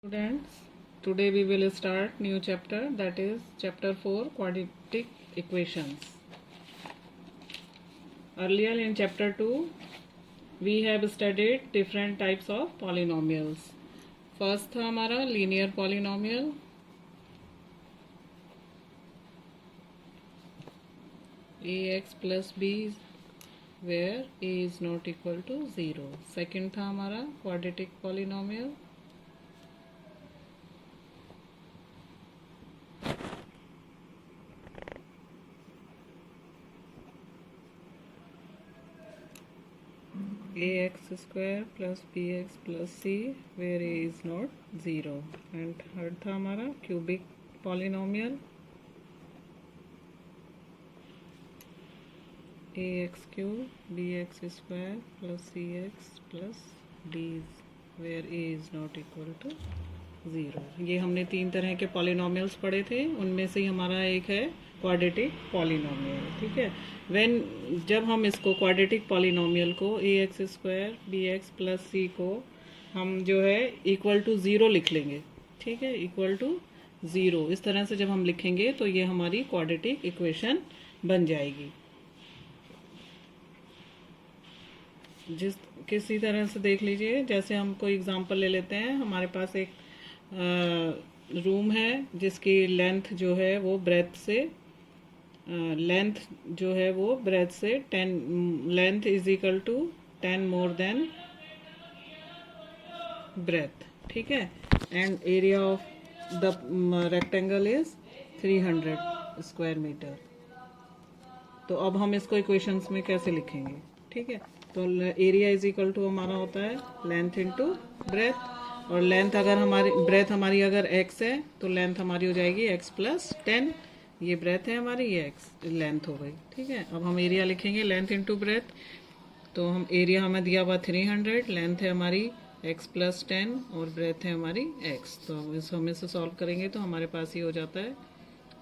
Students, today we will start new chapter, that is chapter 4, quadratic equations. Earlier in chapter 2 we have studied different types of polynomials. First था हमारा linear polynomial, ax plus b where a is not equal to 0. Second था हमारा quadratic polynomial, ax square plus bx plus c where a is not 0. And third था हमारा cubic polynomial, ax cube bx square plus cx plus d where a is not equal to 0. ये हमने तीन तरह के polynomials पढ़े थे, उनमें से हमारा एक है क्वाड्रेटिक पॉलिनोमियल. ठीक है, जब हम इसको क्वाड्रेटिक पॉलिनोमियल को A x square B x plus C को हम जो है इक्वल टू 0 लिख लेंगे. ठीक है, इक्वल टू 0 इस तरह से जब हम लिखेंगे तो ये हमारी क्वाड्रेटिक इक्वेशन बन जाएगी. किसी तरह से देख लीजिए, जैसे हम कोई एग्जांपल ले लेते हैं. हमारे पास एक रूम है जिसकी लेंथ जो है वो ब्रेथ से 10 length is equal to 10 more than breadth. ठीक है, and area of the rectangle is 300 square metre. तो अब हम इसको इक्वेशंस में कैसे लिखेंगे? ठीक है, तो एरिया इज इक्वल टू हमारा होता है लेंथ इनटू ब्रेथ, और लेंथ अगर हमारी ब्रेथ हमारी अगर x है तो लेंथ हमारी हो जाएगी x प्लस 10. ये ब्रेथ है हमारी, ये x लेंथ हो गई. ठीक है, अब हम एरिया लिखेंगे लेंथ इनटू ब्रेथ. तो हम एरिया हमें दिया हुआ 300, लेंथ है हमारी x प्लस 10 और ब्रेथ है हमारी x. तो हम इसे सॉल्व करेंगे तो हमारे पास ये हो जाता है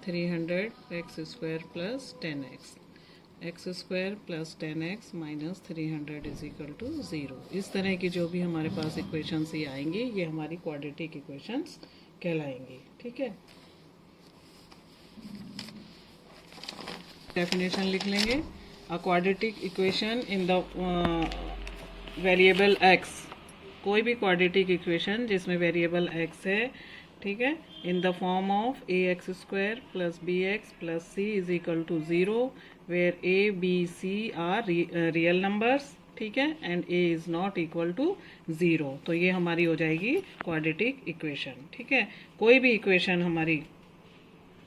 300 x square plus 10x, x square plus 10x minus 300 is equal to 0. इस तरह की जो भी हमारे पास इक्वेशंस ये आएंगी ये हमारी क्वाड्रेटिक इक्वेशंस कहलाएंगी. ठीक है, डेफिनेशन लिख लेंगे. A quadratic equation in the variable x, कोई भी क्वाड्रेटिक इक्वेशन जिसमें वेरिएबल x है. ठीक है, in the form of a x square plus B x plus C is equal to 0 where a, b, c are real numbers. ठीक है, and a is not equal to 0. तो ये हमारी हो जाएगी क्वाड्रेटिक इक्वेशन. ठीक है, कोई भी इक्वेशन हमारी,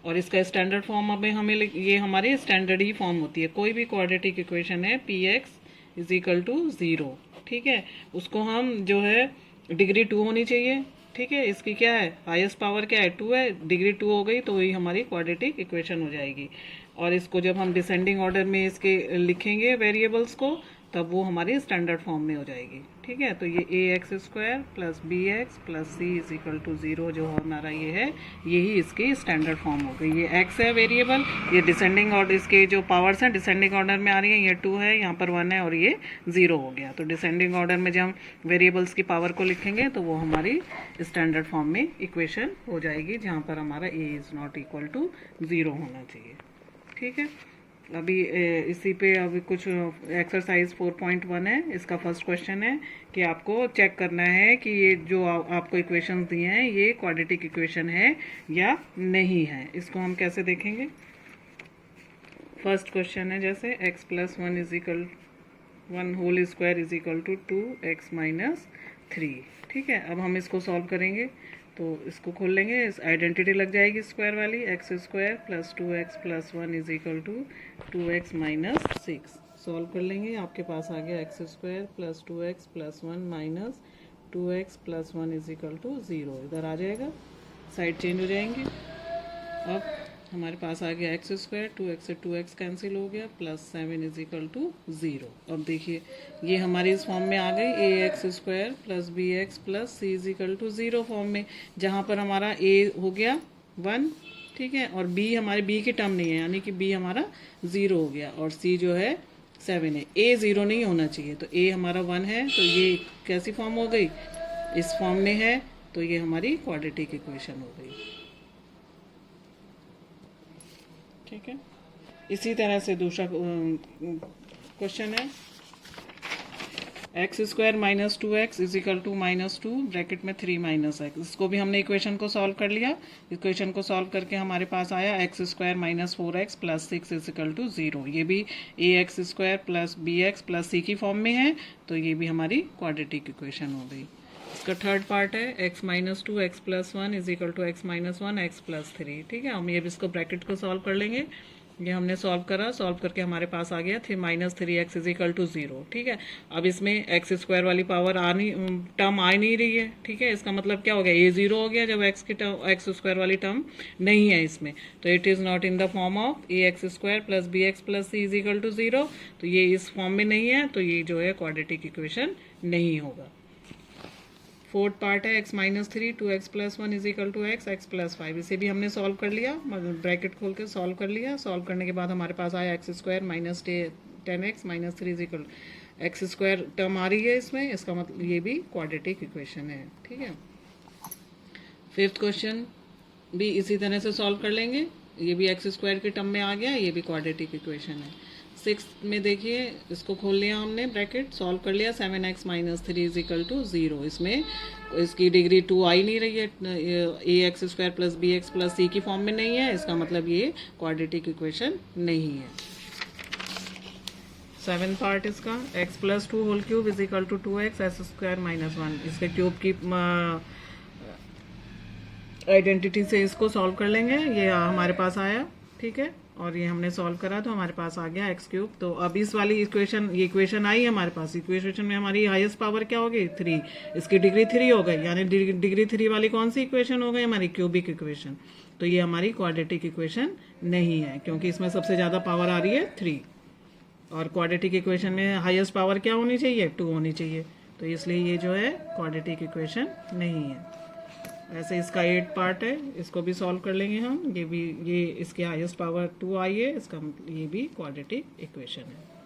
और इसका स्टैंडर्ड फॉर्म हमें ये हमारी स्टैंडर्ड ही फॉर्म होती है. कोई भी क्वाड्रेटिक इक्वेशन है p x is equal to 0. ठीक है, उसको हम जो है डिग्री 2 होनी चाहिए. ठीक है, इसकी क्या है, हाईएस्ट पावर क्या है, 2 है. डिग्री 2 हो गई तो वही हमारी क्वाड्रेटिक इक्वेशन हो जाएगी. और इसको जब हम डिसेंडिंग ऑर्डर में इसके लिखेंगे वेरिएबल्स को, तब वो हमारी स्टैंडर्ड फॉर्म में हो जाएगी. ठीक है, तो ये A x square plus B x plus C is equal to 0 जो हमारा ये है, यही इसकी स्टैंडर्ड फॉर्म हो गई. ये एक्स है वेरिएबल, ये डिसेंडिंग ऑर्डर, इसके जो पावर्स हैं डिसेंडिंग ऑर्डर में आ रही हैं. ये 2 है, यहाँ पर 1 है और ये 0 हो गया. तो डिसेंडिंग ऑर्डर में जब हम वेरिएबल्स की पावर को लिखेंगे तो वो हमारी स्टैंडर्ड फॉर्म में इक्वेशन हो जाएगी, जहाँ पर हमारा a is not equal to 0 होना चाहिए. ठीक है, अभी इसी पे अभी कुछ एक्सरसाइज 4.1 है. इसका फर्स्ट क्वेश्चन है कि आपको चेक करना है कि ये जो आपको इक्वेशन दिए हैं ये क्वाड्रेटिक इक्वेशन है या नहीं है. इसको हम कैसे देखेंगे? फर्स्ट क्वेश्चन है जैसे x प्लस 1 इज इक्वल 1 whole square is equal to 2x minus 3. ठीक है, अब हम इसको सॉल्व करेंगे तो इसको खोल लेंगे, इस आइडेंटिटी लग जाएगी स्क्वायर वाली. X square plus 2x plus 1 is equal to 2x minus 6. Solve कर लेंगे, आपके पास आ गया x square plus 2x plus 1 minus 2x plus 1 is equal to 0. इधर आ जाएगा, साइड चेंज हो जाएंगे. अब हमारे पास आ गया एक्स स्क्वायर, 2x से 2x कैंसिल हो गया, प्लस 7 इज इक्वल टू 0. अब देखिए ये हमारी इस फॉर्म में आ गई, A x square plus B x plus C is equal to 0 form में, जहाँ पर हमारा ए हो गया 1. ठीक है, और बी हमारे बी की टर्म नहीं है, यानी कि बी हमारा 0 हो गया, और सी जो है 7 है. ए 0 नहीं होना चाहिए, तो ए हमारा 1 है, तो ये कैसी फॉर्म हो गई, इस फॉर्म में है. तो ये हमारी क्वाड्रेटिक इक्वेशन हो गई। ठीक है, इसी तरह से दूसरा क्वेश्चन है x square minus 2x is equal to -2 bracket में 3 माइनस एक्स। इसको भी हमने इक्वेशन को सॉल्व कर लिया। इक्वेशन को सॉल्व करके हमारे पास आया X square minus 4x plus 6 is equal to 0। ये भी A x square plus B x plus C की फॉर्म में है, तो ये भी हमारी क्वाड्रेटिक इक्वेशन हो गई। इसका थर्ड पार्ट है x minus 2 x plus 1 is equal to x minus 1 x plus 3। ठीक है, हम ये भी इसको ब्रैकेट को सॉल्व कर लेंगे। ये हमने सॉल्व करा, सॉल्व करके हमारे पास आ गया minus 3x is equal to 0। ठीक है, अब इसमें एक्स स्क्वायर वाली पावर टर्म आ नहीं रही है। ठीक है, इसका मतलब क्या हो गया, ये 0 हो गया जब एक्स स्क्वायर वाली टर्म नहीं है इसमें। तो it is not in the form of a x square plus B x plus C is equal to 0। तो ये इस फॉर्म में नहीं है, तो ये जो है क्वाड्रेटिक इक्वेशन नहीं होगा। फोर्थ पार्ट है x minus 3 2x plus 1 is equal to x plus 5। इसे भी हमने सॉल्व कर लिया, ब्रैकेट खोल के सॉल्व कर लिया। सॉल्व करने के बाद हमारे पास आया X square minus 10x minus 3 is equal X square term आ रही है इसमें, इसका मतलब ये भी क्वाड्रेटिक इक्वेशन है। ठीक है, फिफ्थ क्वेश्चन भी इसी तरह से सॉल्व कर लेंगे। ये भी एक्स स्क्वायर के टर्म में आ गया, ये भी क्वाड्रेटिक इक्वेशन है। सिक्स में देखिए, इसको खोल लिया हमने, ब्रैकेट सॉल्व कर लिया। 7x minus 3 is equal to 0। इसमें इसकी डिग्री 2 आ ही नहीं रही है, A x square plus B x plus C की फॉर्म में नहीं है, इसका मतलब ये क्वाड्रेटिक इक्वेशन नहीं है। 7th पार्ट इसका x plus 2 whole cube is equal to 2x s square minus 1। इसके क्यूब की आइडेंटिटी से इसको सॉल्व कर लेंगे। ये हमारे पास आया, ठीक है, और ये हमने सॉल्व करा तो हमारे पास आ गया एक्स क्यूब। तो अब इस वाली इक्वेशन, ये इक्वेशन आई हमारे पास, इक्वेशन में हमारी हाईएस्ट पावर क्या हो गई 3, इसकी डिग्री 3 हो गई, यानी डिग्री 3 वाली कौन सी इक्वेशन हो गई हमारी, क्यूबिक इक्वेशन। तो ये हमारी क्वाड्रेटिक इक्वेशन नहीं है, क्योंकि इसमें सबसे ज़्यादा पावर आ रही है 3, और क्वाड्रेटिक इक्वेशन में हाईएस्ट पावर क्या होनी चाहिए 2 होनी चाहिए। तो इसलिए ये जो है क्वाड्रेटिक इक्वेशन नहीं है। ऐसे इसका 8 पार्ट है, इसको भी सॉल्व कर लेंगे हम। ये भी, ये इसके हाईएस्ट पावर 2 आई है, इसका ये भी क्वाड्रेटिक इक्वेशन है।